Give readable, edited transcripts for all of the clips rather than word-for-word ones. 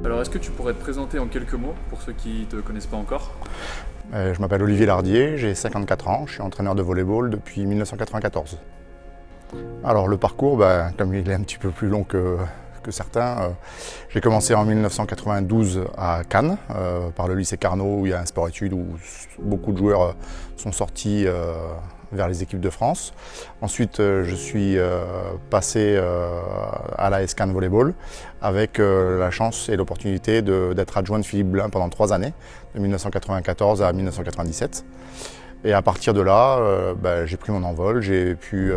Alors, est-ce que tu pourrais te présenter en quelques mots pour ceux qui ne te connaissent pas encore? Je m'appelle Olivier Lardier, j'ai 54 ans, je suis entraîneur de volleyball depuis 1994. Alors le parcours, comme il est un petit peu plus long que certains, j'ai commencé en 1992 à Cannes, par le lycée Carnot où il y a un sport-études où beaucoup de joueurs sont sortis vers les équipes de France. Ensuite, je suis passé à l'AS Cannes Volleyball avec la chance et l'opportunité d'être adjoint de Philippe Blain pendant 3 années, de 1994 à 1997. Et à partir de là, j'ai pris mon envol, j'ai pu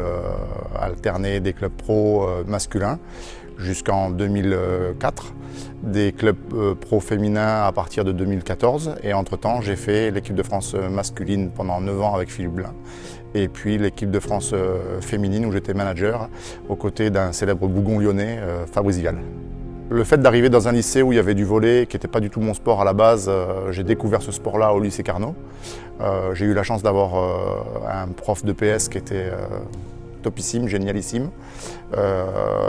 alterner des clubs pro masculins jusqu'en 2004, des clubs pro féminins à partir de 2014 et entre-temps j'ai fait l'équipe de France masculine pendant 9 ans avec Philippe Blain et puis l'équipe de France féminine où j'étais manager aux côtés d'un célèbre bougon lyonnais, Fabrice Vial. Le fait d'arriver dans un lycée où il y avait du volley, qui n'était pas du tout mon sport à la base, j'ai découvert ce sport-là au lycée Carnot. J'ai eu la chance d'avoir un prof de PS qui était topissime, génialissime,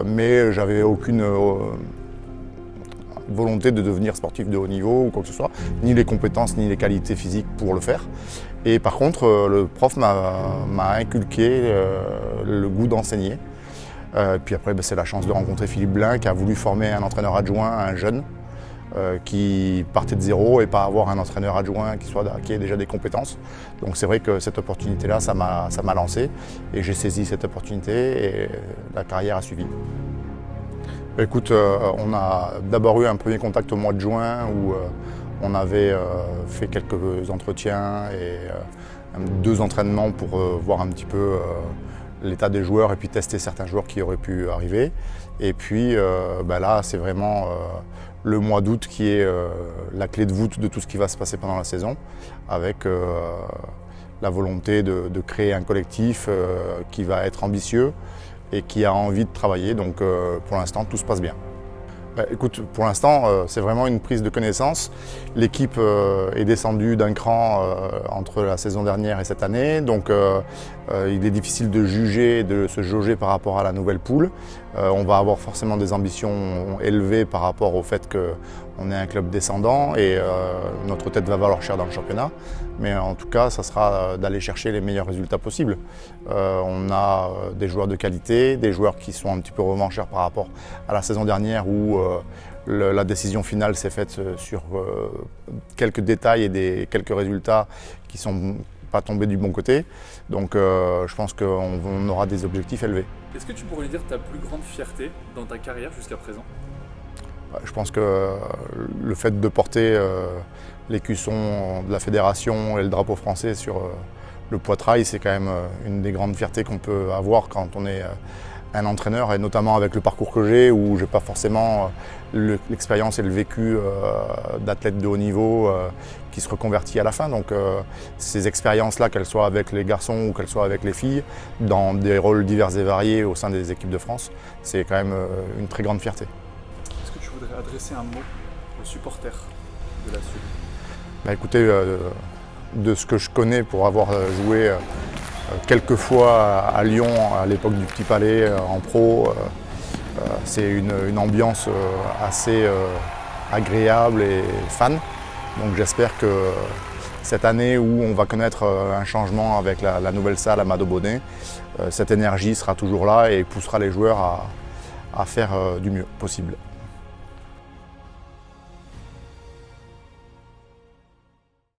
mais j'avais aucune volonté de devenir sportif de haut niveau ou quoi que ce soit, ni les compétences ni les qualités physiques pour le faire. Et par contre, le prof m'a inculqué le goût d'enseigner. Puis après, c'est la chance de rencontrer Philippe Blain qui a voulu former un entraîneur adjoint, un jeune qui partait de zéro et pas avoir un entraîneur adjoint qui ait déjà des compétences. Donc c'est vrai que cette opportunité-là, ça m'a lancé et j'ai saisi cette opportunité et la carrière a suivi. Écoute, on a d'abord eu un premier contact au mois de juin où on avait fait quelques entretiens et 2 entraînements pour voir un petit peu l'état des joueurs et puis tester certains joueurs qui auraient pu arriver. Et puis là, c'est vraiment le mois d'août qui est la clé de voûte de tout ce qui va se passer pendant la saison, avec la volonté de créer un collectif qui va être ambitieux et qui a envie de travailler. Donc pour l'instant, tout se passe bien. Écoute, pour l'instant, c'est vraiment une prise de connaissance. L'équipe est descendue d'un cran entre la saison dernière et cette année, donc il est difficile de juger, de se jauger par rapport à la nouvelle poule. On va avoir forcément des ambitions élevées par rapport au fait qu'on est un club descendant et notre tête va valoir cher dans le championnat. Mais en tout cas, ça sera d'aller chercher les meilleurs résultats possibles. On a des joueurs de qualité, des joueurs qui sont un petit peu revanchards par rapport à la saison dernière où la décision finale s'est faite sur quelques détails et quelques résultats qui ne sont pas tombés du bon côté. Donc je pense qu'on aura des objectifs élevés. Est-ce que tu pourrais dire ta plus grande fierté dans ta carrière jusqu'à présent? Je pense que le fait de porter l'écusson de la fédération et le drapeau français sur le poitrail, c'est quand même une des grandes fiertés qu'on peut avoir quand on est un entraîneur, et notamment avec le parcours que j'ai où je n'ai pas forcément l'expérience et le vécu d'athlète de haut niveau qui se reconvertit à la fin. Donc ces expériences-là, qu'elles soient avec les garçons ou qu'elles soient avec les filles, dans des rôles divers et variés au sein des équipes de France, c'est quand même une très grande fierté. Est-ce que tu voudrais adresser un mot aux supporters de la Suède? Écoutez, de ce que je connais pour avoir joué quelques fois à Lyon à l'époque du Petit Palais en pro, c'est une ambiance assez agréable et fan. Donc j'espère que cette année où on va connaître un changement avec la nouvelle salle à Mado-Bonnet, cette énergie sera toujours là et poussera les joueurs à faire du mieux possible.